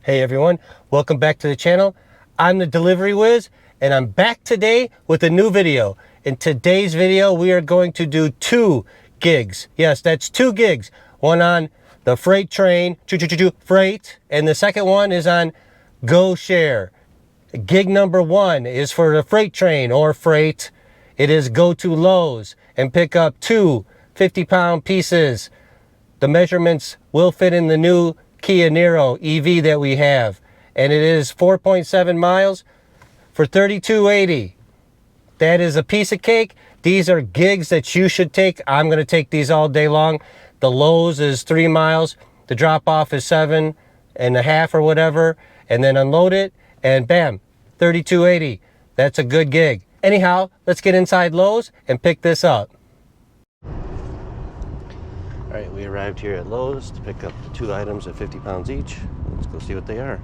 Hey everyone, welcome back to the channel. I'm the Delivery Whiz and I'm back today with a new video. In today's video we are going to do 2 gigs. Yes, that's 2 gigs. One on the Frayt train, Frayt, and the second one is on GoShare. Gig number 1 is for the Frayt train or Frayt. It is go to Lowe's and pick up 2 50-pound pieces. The measurements will fit in the new Kia Niro EV that we have, and it is 4.7 miles for $32.80. That is a piece of cake. These are gigs that you should take. I'm going to take these all day long. The Lowe's is 3 miles. The drop off is 7.5 or whatever, and then unload it and bam, $32.80. That's a good gig. Anyhow, let's get inside Lowe's and pick this up. All right, we arrived here at Lowe's to pick up 2 items at 50 pounds each. Let's go see what they are.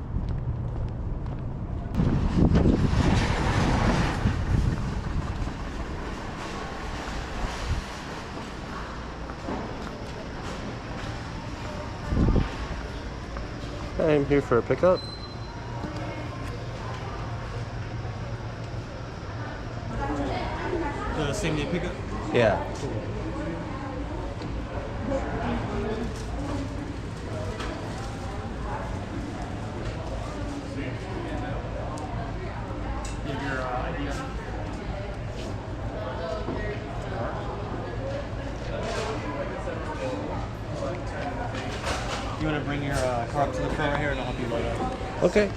I'm here for a pickup. The same day pickup? Yeah. You want to bring your car up to the front here and I'll help you load up. Okay.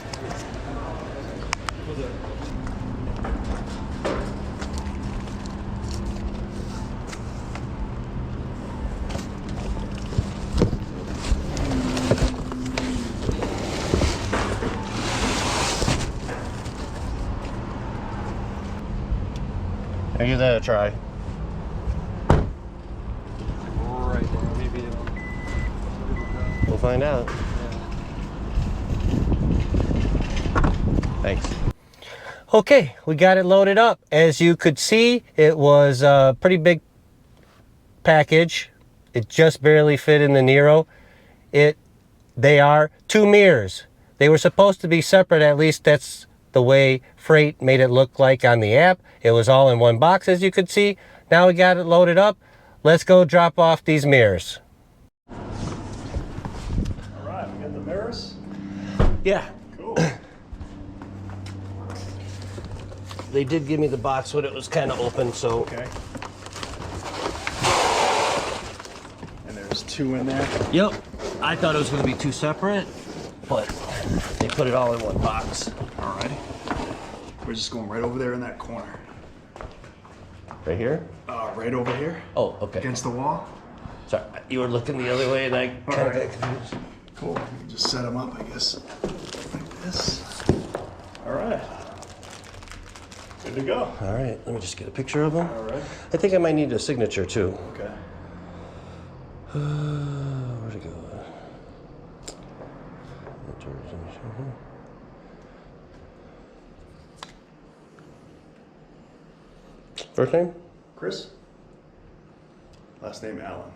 I'll give that a try. Right there, maybe it'll... We'll find out. Thanks. Okay, we got it loaded up. As you could see, it was a pretty big package. It just barely fit in the Niro. They are 2 mirrors. They were supposed to be separate, at least that's the way Frayt made it look like on the app. It was all in one box, as you could see. Now we got it loaded up. Let's go drop off these mirrors. Alright, we got the mirrors? Yeah. Cool. They did give me the box when it was kind of open, so. Okay. And there's 2 in there? Yep. I thought it was going to be 2 separate, but they put it all in one box. Alright. We're just going right over there in that corner. Right here? Right over here. Oh, okay. Against the wall. Sorry, you were looking the other way and I kind of got confused. Cool. We can just set them up, I guess. Like this. Alright. Good to go. All right, let me just get a picture of them. Alright. I think I might need a signature too. Okay. Where'd it go? First name? Chris? Last name Allen.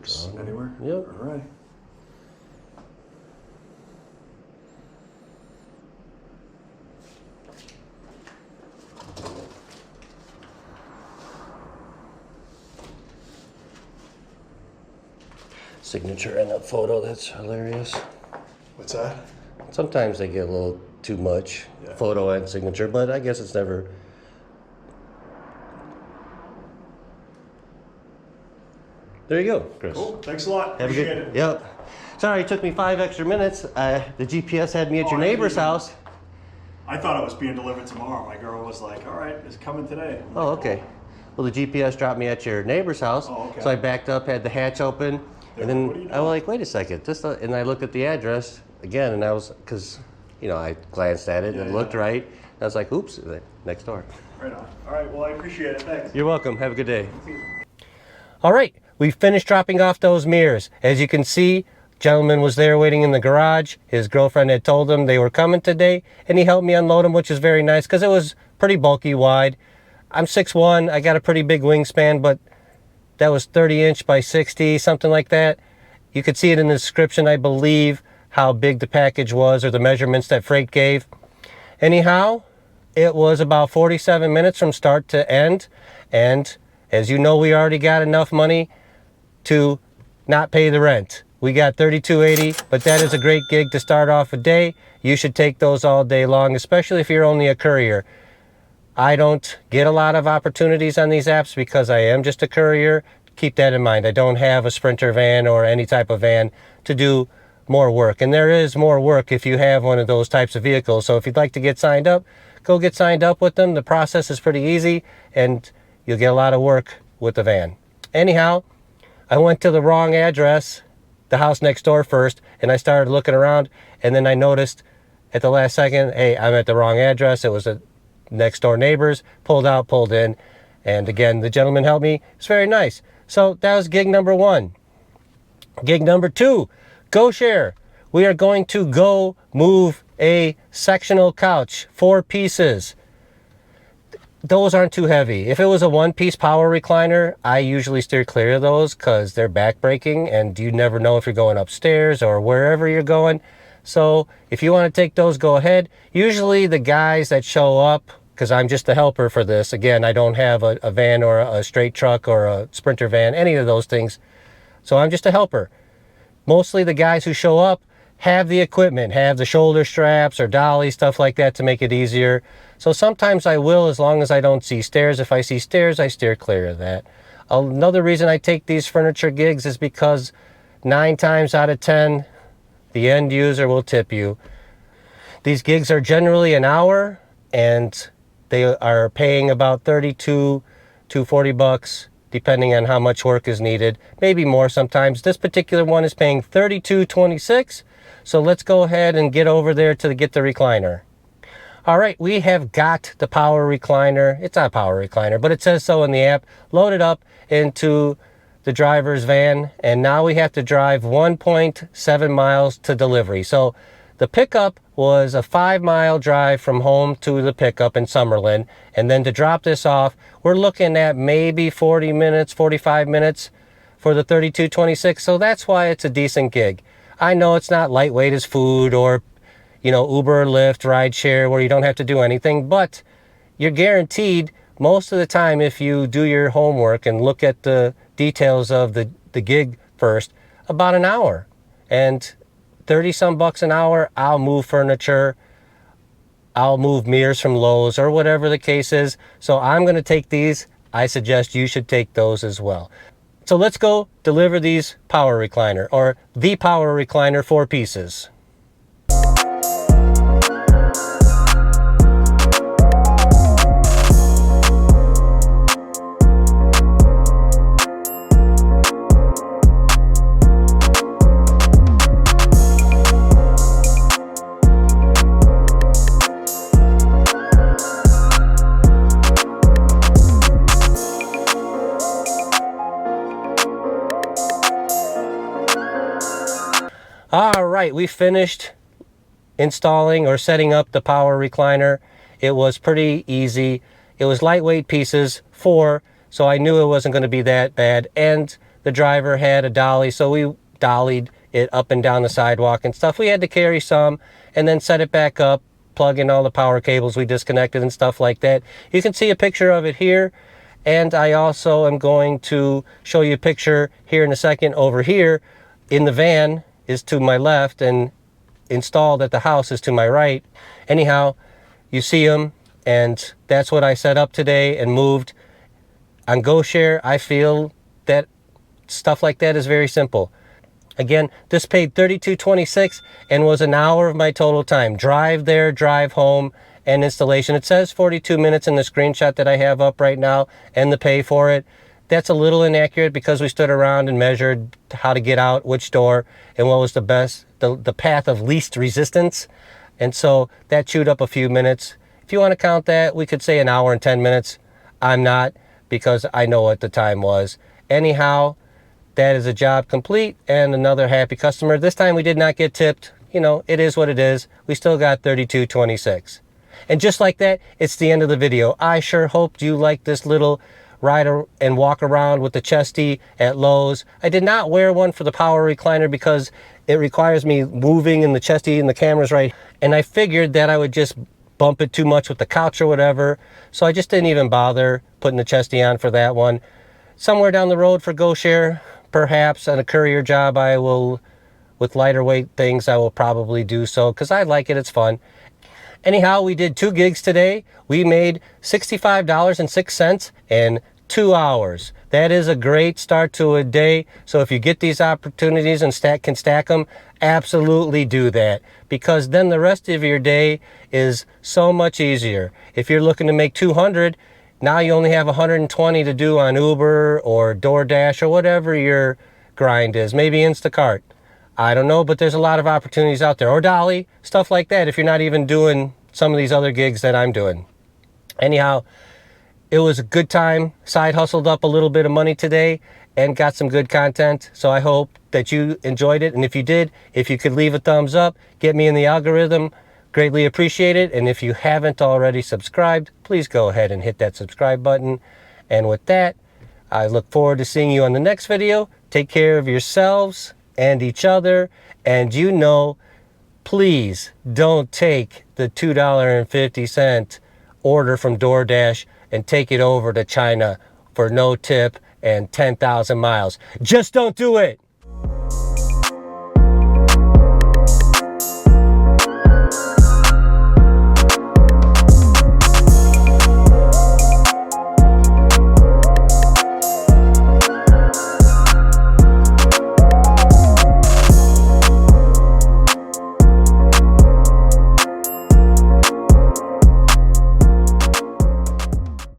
Just anywhere? Yep. Alright. Signature and a photo, that's hilarious. What's that? Sometimes they get a little too much, Yeah. photo and signature, but I guess it's never. There you go, Chris. Cool. Thanks a lot. Have a Appreciate good. it. Yep. Sorry, it took me 5 extra minutes. The GPS had me at your I neighbor's didn't- house. I thought it was being delivered tomorrow. My girl was like, all right, it's coming today. I'm Oh, like, okay. Well, the GPS dropped me at your neighbor's house, Oh, okay. so I backed up, had the hatch open, They're and like, then "What are you I was like, wait a second, and I looked at the address again, and I was, because, you know, I glanced at it and it Yeah, looked yeah. right. I was like, oops, next door. Right on. All right, well, I appreciate it. Thanks. You're welcome. Have a good day. All right, we finished dropping off those mirrors. As you can see, gentleman was there waiting in the garage. His girlfriend had told him they were coming today, and he helped me unload them, which is very nice because it was pretty bulky wide. I'm 6'1", I got a pretty big wingspan, but that was 30-inch by 60, something like that. You could see it in the description, I believe, how big the package was, or the measurements that Frayt gave. Anyhow, it was about 47 minutes from start to end, and as you know, we already got enough money to not pay the rent. We got $32.80, but that is a great gig to start off a day. You should take those all day long, especially if you're only a courier. I don't get a lot of opportunities on these apps because I am just a courier. Keep that in mind. I don't have a Sprinter van or any type of van to do more work. And there is more work if you have one of those types of vehicles. So if you'd like to get signed up, go get signed up with them. The process is pretty easy and you'll get a lot of work with the van. Anyhow, I went to the wrong address, the house next door first, and I started looking around, and then I noticed at the last second, hey, I'm at the wrong address. It was a next door neighbors. Pulled out, pulled in, and again, the gentleman helped me. It's very nice. So that was gig number 1. Gig number 2, GoShare. We are going to go move a sectional couch, 4 pieces. Those aren't too heavy. If it was a 1-piece power recliner, I usually steer clear of those because they're back-breaking and you never know if you're going upstairs or wherever you're going. So if you want to take those, go ahead. Usually the guys that show up, because I'm just the helper for this, again, I don't have a van or a straight truck or a Sprinter van, any of those things. So I'm just a helper. Mostly the guys who show up have the equipment, have the shoulder straps or dolly, stuff like that to make it easier. So sometimes I will, as long as I don't see stairs. If I see stairs, I steer clear of that. Another reason I take these furniture gigs is because 9 times out of 10, the end user will tip you. These gigs are generally an hour, and they are paying about $32 to $40, depending on how much work is needed. Maybe more sometimes. This particular one is paying $32.26. So let's go ahead and get over there to get the recliner. All right, we have got the power recliner. It's not a power recliner, but it says so in the app. Loaded up into the driver's van, and now we have to drive 1.7 miles to delivery. So the pickup was a 5-mile drive from home to the pickup in Summerlin, and then to drop this off, we're looking at maybe 40 minutes, 45 minutes for the $32.26. So that's why it's a decent gig. I know it's not lightweight as food or, Uber, Lyft, rideshare, where you don't have to do anything, but you're guaranteed most of the time, if you do your homework and look at the details of the gig first, about an hour. And 30-some bucks an hour, I'll move furniture, I'll move mirrors from Lowe's or whatever the case is. So I'm going to take these. I suggest you should take those as well. So let's go deliver these power recliner, or the power recliner, 4 pieces. All right, we finished installing or setting up the power recliner. It was pretty easy. It was lightweight pieces, 4, so I knew it wasn't going to be that bad. And the driver had a dolly, so we dollied it up and down the sidewalk and stuff. We had to carry some and then set it back up, plug in all the power cables we disconnected and stuff like that. You can see a picture of it here. And I also am going to show you a picture here in a second over here. In the van is to my left, and installed at the house is to my right. Anyhow, you see them, and that's what I set up today and moved. On GoShare, I feel that stuff like that is very simple. Again, this paid $32.26 and was an hour of my total time. Drive there, drive home, and installation. It says 42 minutes in the screenshot that I have up right now, and the pay for it. That's a little inaccurate because we stood around and measured how to get out, which door, and what was the best, the path of least resistance. And so that chewed up a few minutes. If you want to count that, we could say an hour and 10 minutes. I'm not, because I know what the time was. Anyhow, that is a job complete and another happy customer. This time we did not get tipped. It is what it is. We still got $32.26. And just like that, it's the end of the video. I sure hoped you liked this little and walk around with the chesty at Lowe's. I did not wear one for the power recliner because it requires me moving in the chesty and the camera's right. And I figured that I would just bump it too much with the couch or whatever. So I just didn't even bother putting the chesty on for that one. Somewhere down the road for GoShare, perhaps on a courier job, I will, with lighter weight things, I will probably do so because I like it, it's fun. Anyhow, we did 2 gigs today. We made $65.06 in 2 hours. That is a great start to a day. So if you get these opportunities and can stack them, absolutely do that, because then the rest of your day is so much easier. If you're looking to make 200, now you only have 120 to do on Uber or DoorDash or whatever your grind is. Maybe Instacart. I don't know, but there's a lot of opportunities out there. Or Dolly, stuff like that, if you're not even doing some of these other gigs that I'm doing. Anyhow, it was a good time. Side hustled up a little bit of money today and got some good content. So I hope that you enjoyed it. And if you did, if you could leave a thumbs up, get me in the algorithm, greatly appreciate it. And if you haven't already subscribed, please go ahead and hit that subscribe button. And with that, I look forward to seeing you on the next video. Take care of yourselves and each other. And you know, please don't take the $2.50 order from DoorDash and take it over to China for no tip and 10,000 miles. Just don't do it.